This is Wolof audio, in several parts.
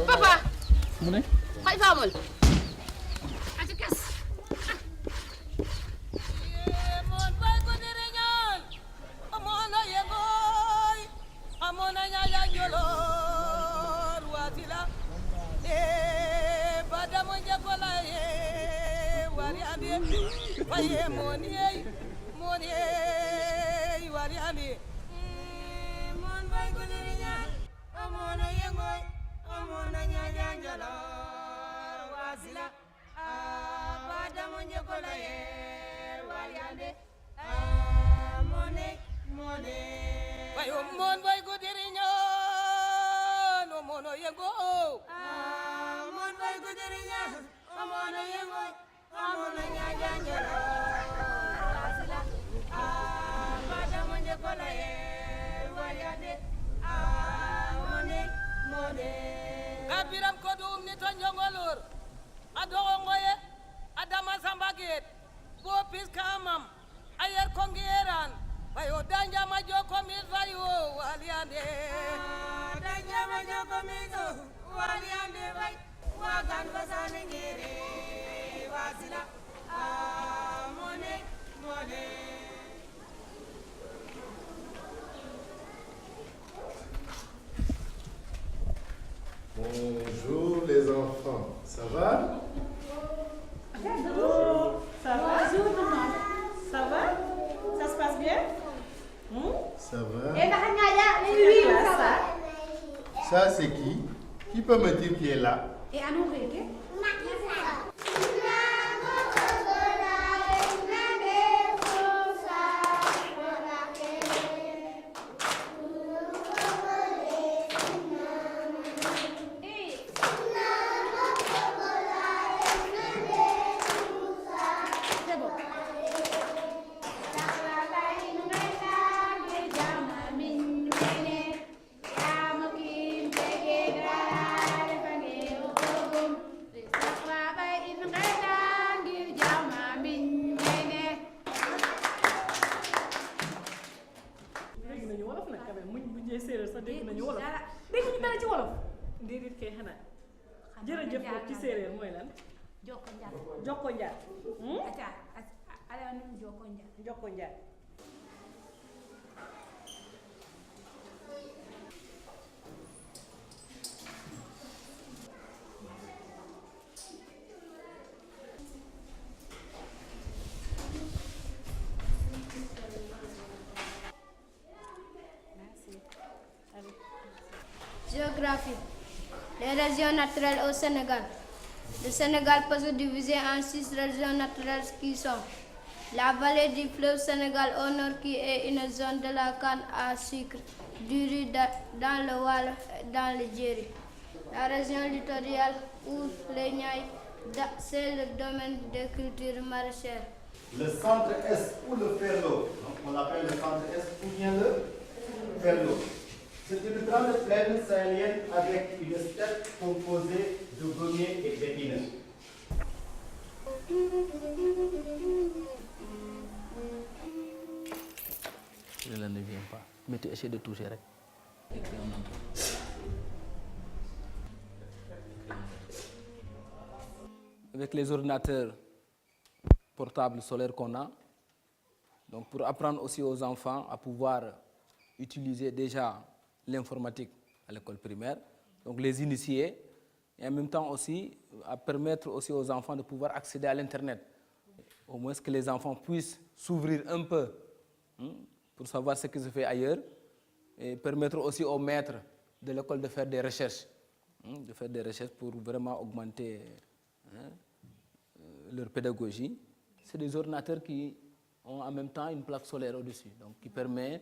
Papa. mu ne. Xay faamul. Ati kes. Mon bay ko dire ñaan amona yegoy amona ñaya jolor watila badamo jagola wari ande faye moni wari ande mon bay ko dire ñaan amona yegoy amona ñaya jolor wasila badamo jagola wari ande mone bayo mon bay ko diriño no mono yego mon bay ko diriño no mono yego amono ñajanjalo asila bada mo nyekola e wariande mone kabiram ko dum ni to njongolor adogo ngoye adama sambaget bo pis kamam ayer kongeran bayo danja ma joko mi bayo waliande danja ma joko mi waliande bay wagan basane ngere wasila mone Bonjour les enfants, ça va? Bonjour. Ça va? Bonjour maman. Ça va? Ça se passe bien? Ça va? Oui, ça va. Ça c'est qui? Qui peut me dire qui est là? Et à nous régler? jërëjëf ci séeréer mooy lan. Jokko njaat. Jokko njaat. Aca ala num jokko njaat. Jokko njaat. Géographie. Les régions naturelles au Sénégal. Le Sénégal peut se diviser en 6 régions naturelles qui sont la vallée du fleuve Sénégal au nord qui est une zone de la canne à sucre, du riz dans le Waalo et dans le Djeri. La région littorale où les Niayes, c'est le domaine des cultures maraîchères. Le centre-est ou le Ferlo, on l'appelle le centre-est ou bien le Ferlo. C'est une grande plaine sahélienne avec une steppe composée de gommiers et d'épineux. Je ne viens pas. Mais tu essaies de toucher. Avec les ordinateurs portables solaires qu'on a, donc pour apprendre aussi aux enfants à pouvoir utiliser déjà l'informatique à l'école primaire, donc les initier, et en même temps aussi à permettre aussi aux enfants de pouvoir accéder à l'Internet. Au moins que les enfants puissent s'ouvrir un peu pour savoir ce qui se fait ailleurs et permettre aussi aux maîtres de l'école de faire des recherches, pour vraiment augmenter leur pédagogie. C'est des ordinateurs qui ont en même temps une plaque solaire au-dessus, donc qui permet,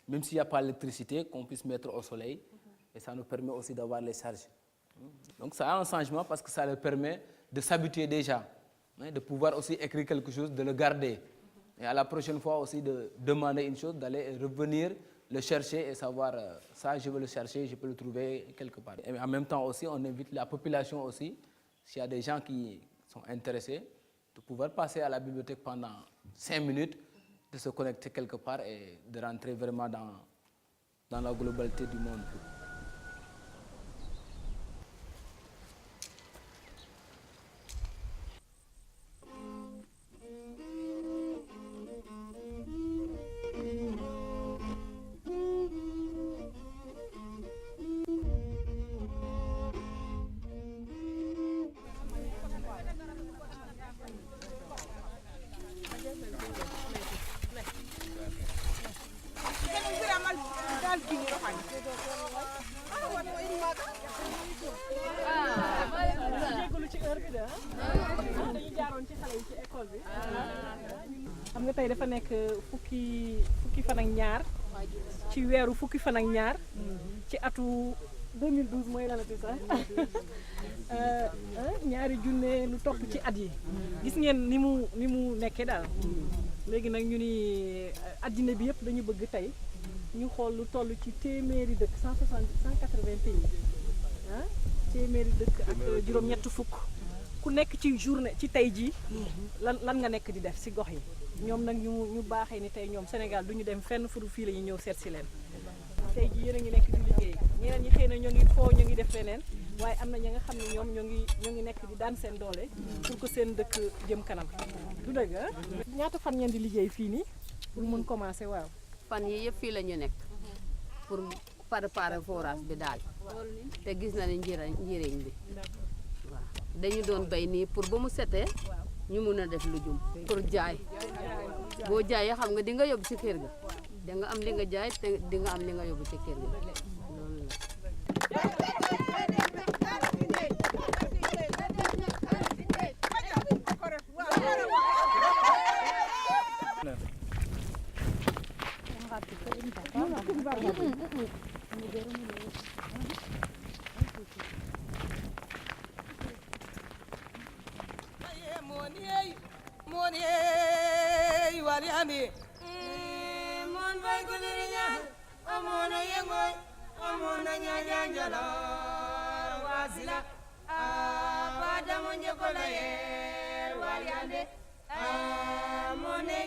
même s'il n'y a pas d'électricité, qu'on puisse mettre au soleil et ça nous permet aussi d'avoir les charges. Donc ça a un changement parce que ça leur permet de s'habituer déjà, de pouvoir aussi écrire quelque chose, de le garder. Et à la prochaine fois aussi de demander une chose, d'aller revenir le chercher et savoir ça je veux le chercher, je peux le trouver quelque part. Et en même temps aussi on invite la population aussi, s'il y a des gens qui sont intéressés, de pouvoir passer à la bibliothèque pendant 5 minutes, de se connecter quelque part et de rentrer vraiment dans la globalité du monde. xam nga tey dafa nekk fukki fan ak ñaar ci weeru fukki fan ak ñaar ci atu 2012 mooy lanati sax ñaari junne lu topp ci at yi gis ngeen ni mu nekkee daal léegi nag ñu ni addina bi yëpp dañu bëgg tey ñu xool lu toll ci téeméeri dëkk 180 pays téeméeri dëkk ak juróom-ñett fukk ku nekk ci journée ci tey jii lan nga nekk di def si gox yi ñoom nag ñu baaxee ni tey ñoom Sénégal du ñu dem fenn fu fii la ñu ñëw seet si leen tey jii yéen a ngi nekk di liggéey ñeneen ñi xëy na ñoo ngi foo ñoo ngi def leneen waaye am na ña nga xam ne ñoom ñoo ngi nekk di daan seen doole pour que seen dëkk jëm kanam du dëgg ñaata fan ngeen di liggéey fii nii pour mën commencer waaw fan yi yëpp fii la ñu nekk pour préparer forage bi daal te gis na ne njëriñ bi waaw dañu doon bay nii pour ba mu setee ñu mun a def lujum pour jaay boo jaayee xam nga di nga yóbbu ci kër ga di nga am li nga jaay te di nga am li nga yóbbu ci kër ga loolu la Moni wali ami mon bay gulirinya amona yengoy amona nyanya njala wasila pada monje kolaye wali ande moni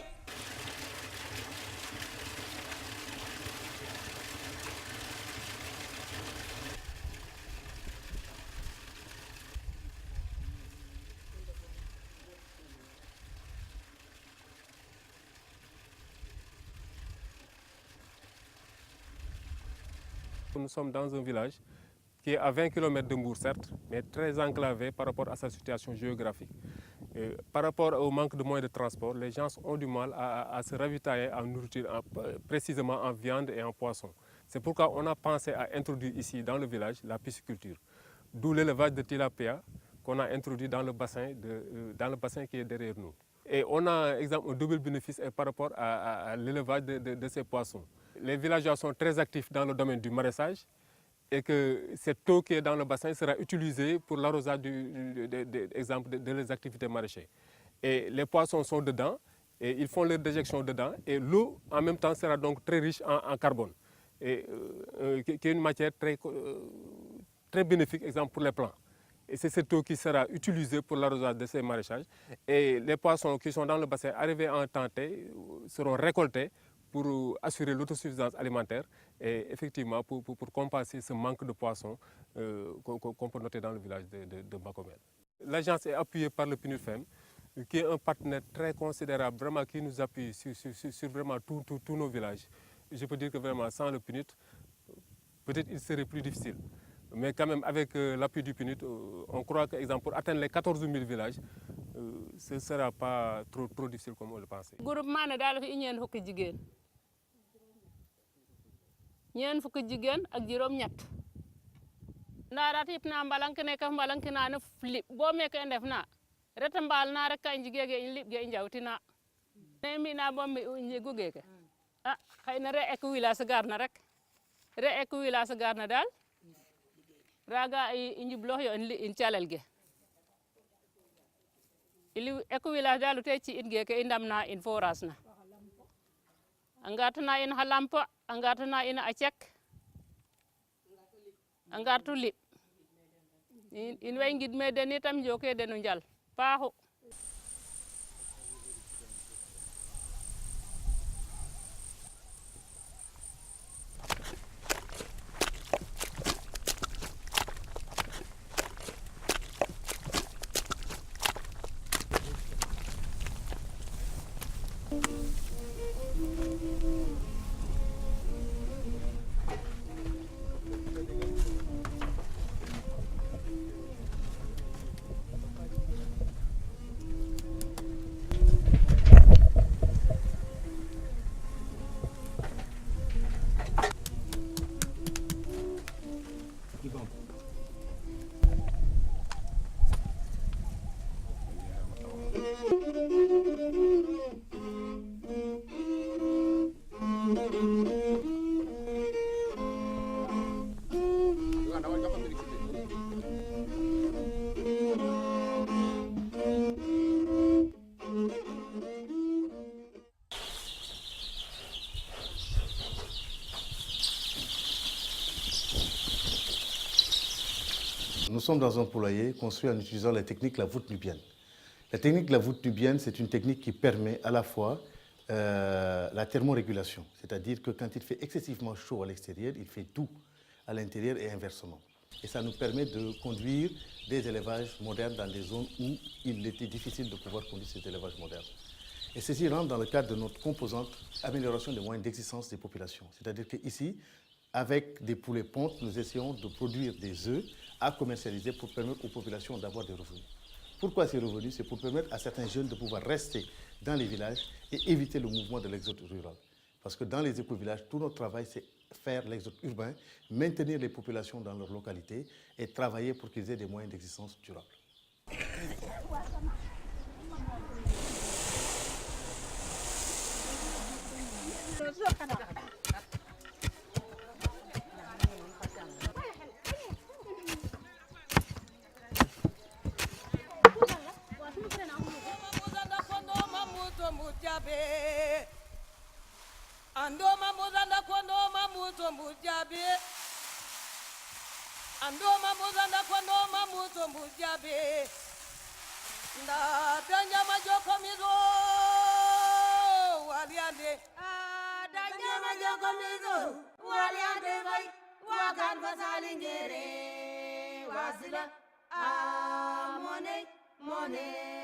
Nous sommes dans un village qui est à 20 km de Mbour, certes, mais très enclavé par rapport à sa situation géographique. Par rapport au manque de moyens de transport, les gens ont du mal à se ravitailler en nourriture, précisément en viande et en poisson. C'est pourquoi on a pensé à introduire ici, dans le village, la pisciculture. D'où l'élevage de tilapia qu'on a introduit dans le bassin qui est derrière nous. Et on a, exemple, un double bénéfice par rapport à l'élevage de ces poissons. Les villageois sont très actifs dans le domaine du maraîchage et que cette eau qui est dans le bassin sera utilisée pour l'arrosage de les activités maraîchères. Et les poissons sont dedans et ils font leur déjection dedans et l'eau en même temps sera donc très riche en carbone et qui est une matière très bénéfique, exemple, pour les plants. Et c'est cette eau qui sera utilisée pour l'arrosage de ces maraîchages. Et les poissons qui sont dans le bassin, arrivés à un temps T, seront récoltés pour assurer l'autosuffisance alimentaire et effectivement pour compenser ce manque de poissons qu'on peut noter dans le village de Bakomel. L'agence est appuyée par le PNUDFEM, qui est un partenaire très considérable, vraiment qui nous appuie sur vraiment tous nos villages. Je peux dire que vraiment sans le PNUD, peut-être il serait plus difficile. Mais quand même, avec l'appui du PNUD, on croit que, exemple, pour atteindre les 14 000 villages, ce ne sera pas trop difficile comme on le pensait. Groupement ne daal fi ñeen fukki jigéen ñeen fukki jigéen ak juróom ñett ndaara tip na mbalank ne ka mbalank na ne flip bo meke ndef na reta mbal na rek ka njigege in lip ge njawti na ne mi na bom mi njegu geke xëy na re ek village gar na rek re ek village gar na daal raga i njublox yo in calel ge ili eco village dalu te ci in ge ke i ndamna in forage na a ngatana in xa lampe a ngatana in a cek a ngartu liɓ in way ngidme den itam njoke den o njal paaxu. Nous sommes dans un poulailler construit en utilisant la technique la voûte nubienne. La technique de la voûte nubienne, c'est une technique qui permet à la fois la thermorégulation, c'est-à-dire que quand il fait excessivement chaud à l'extérieur, il fait doux à l'intérieur et inversement. Et ça nous permet de conduire des élevages modernes dans des zones où il était difficile de pouvoir conduire ces élevages modernes. Et ceci rentre dans le cadre de notre composante amélioration des moyens d'existence des populations. C'est-à-dire qu'ici, avec des poulets pontes, nous essayons de produire des œufs à commercialiser pour permettre aux populations d'avoir des revenus. Pourquoi ces revenus? C'est pour permettre à certains jeunes de pouvoir rester dans les villages et éviter le mouvement de l'exode rural. Parce que dans les éco-villages, tout notre travail, c'est faire l'exode urbain, maintenir les populations dans leur localité et travailler pour qu'ils aient des moyens d'existence durables. Andoma muzanda kwandoma muto mujabe. Andoma muzanda kwandoma muto mujabe. Nda danya majoko mizo waliande. Danya majoko mizo waliande vai. Wakan fasali ngere wasila. Mone mone.